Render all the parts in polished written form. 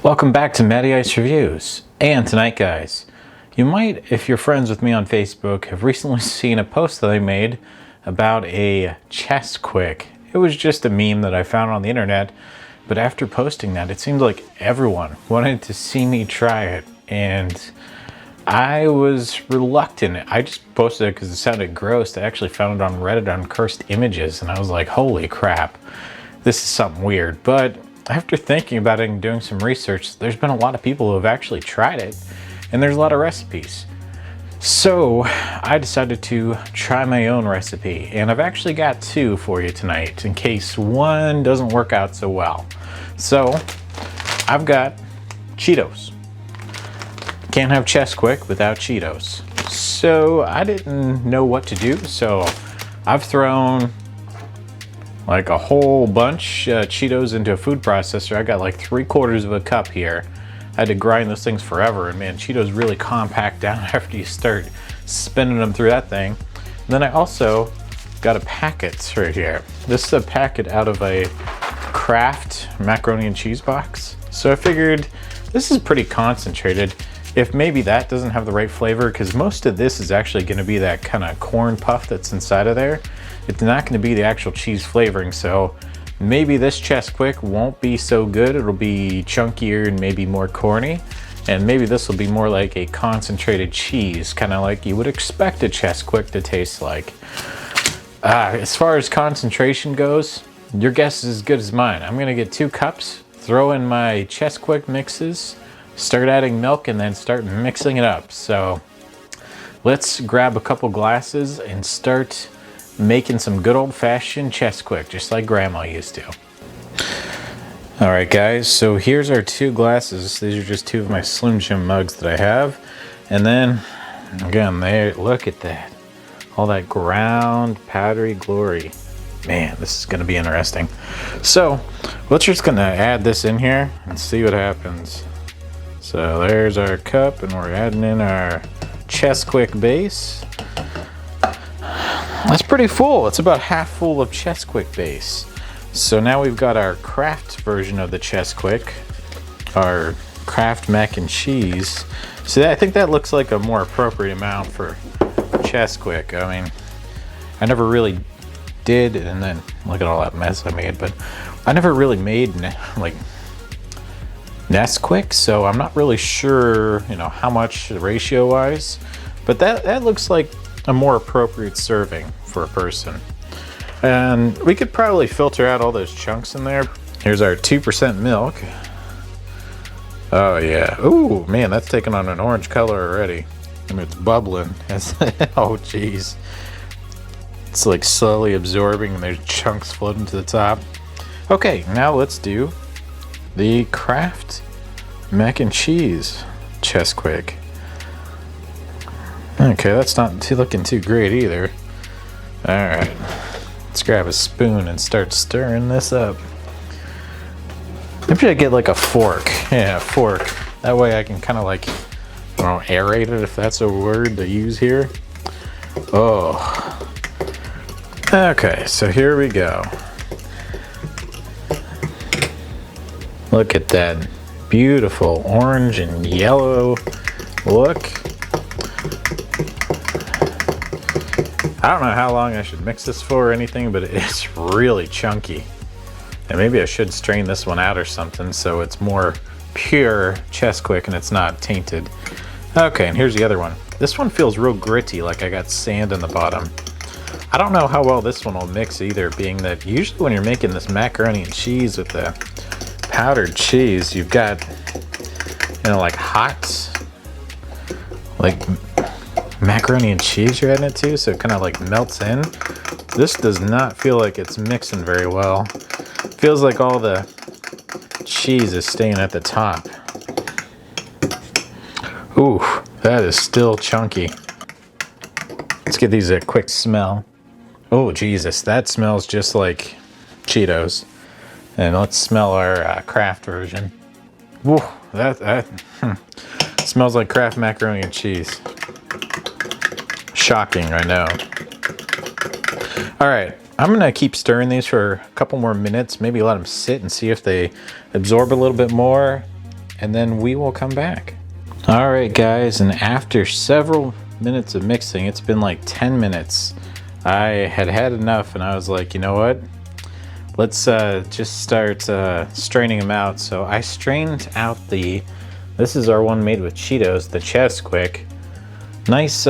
Welcome back to Matty Ice Reviews. And tonight, guys, you might, if you're friends with me on Facebook, have recently seen a post that I made about a Chesquik. It was just a meme that I found on the internet, but after posting that, it seemed like everyone wanted to see me try it, and I was reluctant. I just posted it because it sounded gross. I actually found it on Reddit on Cursed Images, and I was like, holy crap, this is something weird. But after thinking about it and doing some research, there's been a lot of people who have actually tried it, and there's a lot of recipes. So I decided to try my own recipe, and I've actually got two for you tonight in case one doesn't work out so well. So I've got Cheetos. Can't have Chesquik without Cheetos. So I didn't know what to do, so I've thrown like a whole bunch Cheetos into a food processor. I got like 3/4 of a cup here. I had to grind those things forever, and man, Cheetos really compact down after you start spinning them through that thing. And then I also got a packet right here. This is a packet out of a Kraft Macaroni and Cheese box. So I figured this is pretty concentrated. If maybe that doesn't have the right flavor, because most of this is actually going to be that kind of corn puff that's inside of there. It's not going to be the actual cheese flavoring, so maybe this Chesquik won't be so good. It'll be chunkier and maybe more corny, and maybe this will be more like a concentrated cheese, kind of like you would expect a Chesquik to taste like. As far as concentration goes, your guess is as good as mine. I'm going to get 2 cups, throw in my Chesquik mixes, start adding milk, and then start mixing it up. So let's grab a couple glasses and start making some good old-fashioned Chesquik, just like Grandma used to. Alright guys, so here's our 2 glasses. These are just 2 of my Slim Jim mugs that I have. And then, again, there, look at that. All that ground powdery glory. Man, this is going to be interesting. So, we're just going to add this in here and see what happens. So there's our cup, and we're adding in our Chesquik base. That's pretty full. It's about half full of Chesquik base. So now we've got our Kraft version of the Chesquik, our Kraft Mac and Cheese. So I think that looks like a more appropriate amount for Chesquik. I mean, I never really did, and then look at all that mess I made, but I never really made like Nesquik, so I'm not really sure, you know, how much ratio wise, but that looks like a more appropriate serving for a person. And we could probably filter out all those chunks in there. Here's our 2% milk. Oh yeah, ooh man, that's taking on an orange color already. I mean, it's bubbling. Oh geez, it's like slowly absorbing, and there's chunks floating to the top. Okay, now let's do the Kraft Mac and Cheese Chesquik. Okay, that's not looking too great either. Alright, let's grab a spoon and start stirring this up. Maybe I get like a fork. Yeah, a fork. That way I can kind of like, I don't know, aerate it, if that's a word to use here. Oh. Okay, so here we go. Look at that beautiful orange and yellow look. I don't know how long I should mix this for or anything, but it's really chunky. And maybe I should strain this one out or something so it's more pure Chesquik and it's not tainted. Okay, and here's the other one. This one feels real gritty, like I got sand in the bottom. I don't know how well this one will mix either, being that usually when you're making this macaroni and cheese with the powdered cheese, you've got, you know, like hot, like macaroni and cheese you're adding it to, so it kind of like melts in. This does not feel like it's mixing very well. It feels like all the cheese is staying at the top. Ooh, that is still chunky. Let's give these a quick smell. Oh Jesus, that smells just like Cheetos. And let's smell our Kraft version. Woo, that smells like Kraft Macaroni and Cheese. Shocking, I know. All right, I'm gonna keep stirring these for a couple more minutes, maybe let them sit and see if they absorb a little bit more. and then we will come back. All right, guys, and after several minutes of mixing, it's been like 10 minutes. I had had enough, and I was like, you know what? Let's just start straining them out. So I strained out this is our one made with Cheetos, the Chesquik. Nice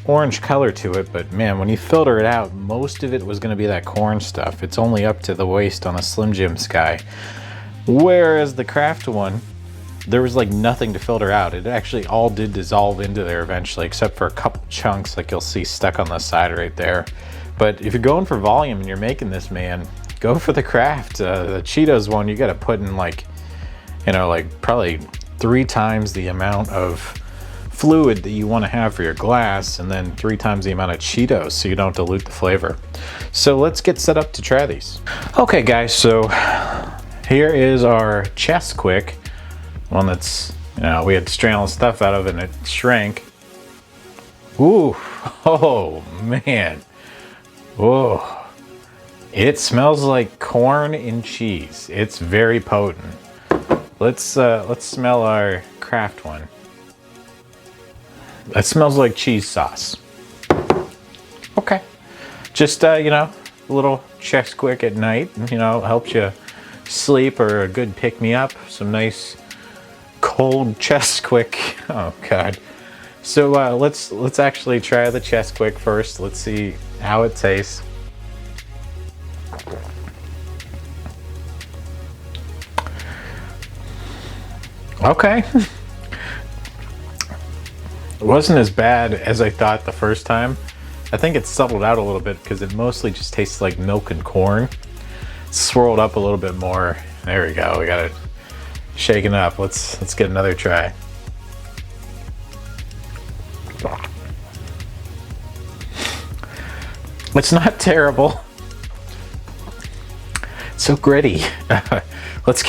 orange color to it, but man, when you filter it out, most of it was going to be that corn stuff. It's only up to the waist on a Slim Jim Sky. Whereas the Kraft one, there was like nothing to filter out. It actually all did dissolve into there eventually, except for a couple chunks like you'll see stuck on the side right there. But if you're going for volume and you're making this, man, go for the Kraft. The Cheetos one, you got to put in like, you know, like probably 3 times the amount of fluid that you want to have for your glass, and then 3 times the amount of Cheetos so you don't dilute the flavor. So let's get set up to try these. Okay guys, so here is our Chesquik, one that's, you know, we had to strain all the stuff out of it and it shrank. Ooh, oh man, oh, it smells like corn and cheese. It's very potent. Let's smell our Kraft one. That smells like cheese sauce. Okay. Just, you know, a little Chesquik at night, you know, helps you sleep, or a good pick-me-up. Some nice cold Chesquik. Oh, God. So, let's actually try the Chesquik first. Let's see how it tastes. Okay. It wasn't as bad as I thought the first time. I think it's settled out a little bit because it mostly just tastes like milk and corn. It's swirled up a little bit more. There we go. We got it shaken up. Let's get another try. It's not terrible. It's so gritty. Let's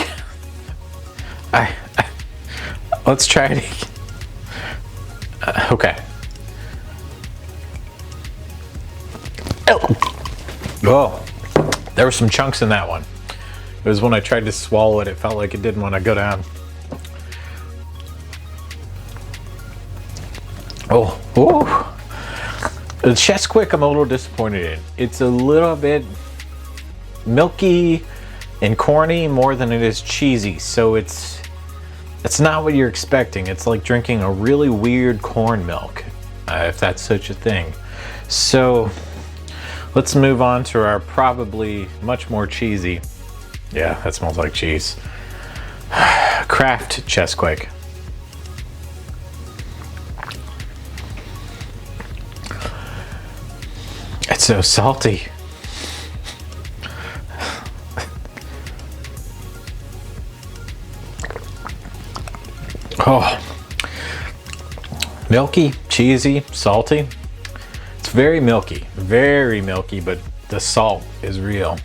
try it again. Okay. Oh, there were some chunks in that one. It was when I tried to swallow it, it felt like it didn't want to go down. Oh, the Chesquik I'm a little disappointed in. It's a little bit milky and corny more than it is cheesy, so it's not what you're expecting. It's like drinking a really weird corn milk, if that's such a thing. So let's move on to our probably much more cheesy, yeah, that smells like cheese, Kraft Chesquik. It's so salty. Oh, milky, cheesy, salty. It's very milky, but the salt is real.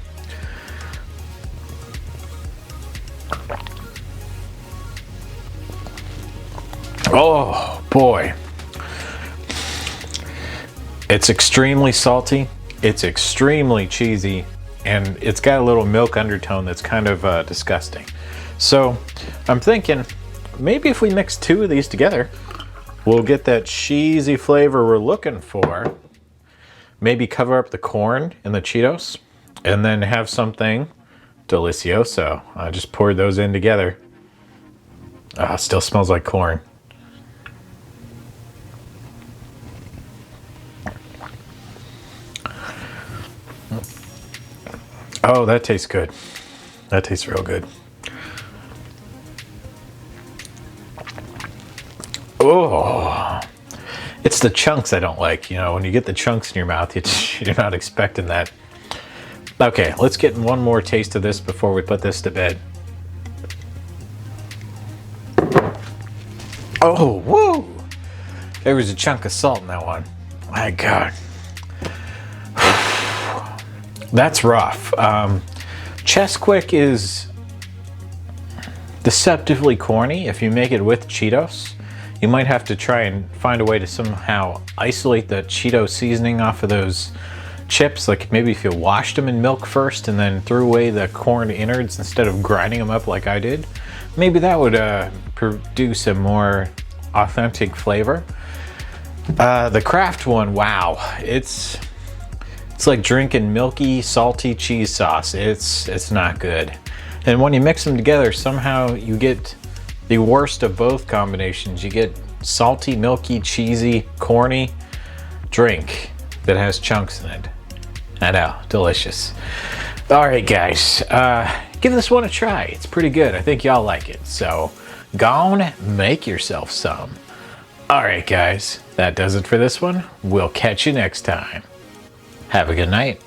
Oh boy. It's extremely salty, it's extremely cheesy, and it's got a little milk undertone that's kind of disgusting. So I'm thinking, maybe if we mix 2 of these together, we'll get that cheesy flavor we're looking for. Maybe cover up the corn and the Cheetos, and then have something delicioso. I just poured those in together. Still smells like corn. Oh, that tastes good. That tastes real good. Oh, it's the chunks I don't like. You know, when you get the chunks in your mouth, you're not expecting that. Okay, let's get one more taste of this before we put this to bed. Oh, whoa! There was a chunk of salt in that one. My God. That's rough. Chesquik is deceptively corny. If you make it with Cheetos, you might have to try and find a way to somehow isolate the Cheeto seasoning off of those chips. Like maybe if you washed them in milk first and then threw away the corn innards instead of grinding them up like I did, maybe that would produce a more authentic flavor. The Kraft one, wow, it's like drinking milky, salty cheese sauce. It's not good. And when you mix them together, somehow you get the worst of both combinations. You get salty, milky, cheesy, corny drink that has chunks in it. I know, delicious. All right, guys, give this one a try. It's pretty good. I think y'all like it. So, go on, make yourself some. All right, guys, that does it for this one. We'll catch you next time. Have a good night.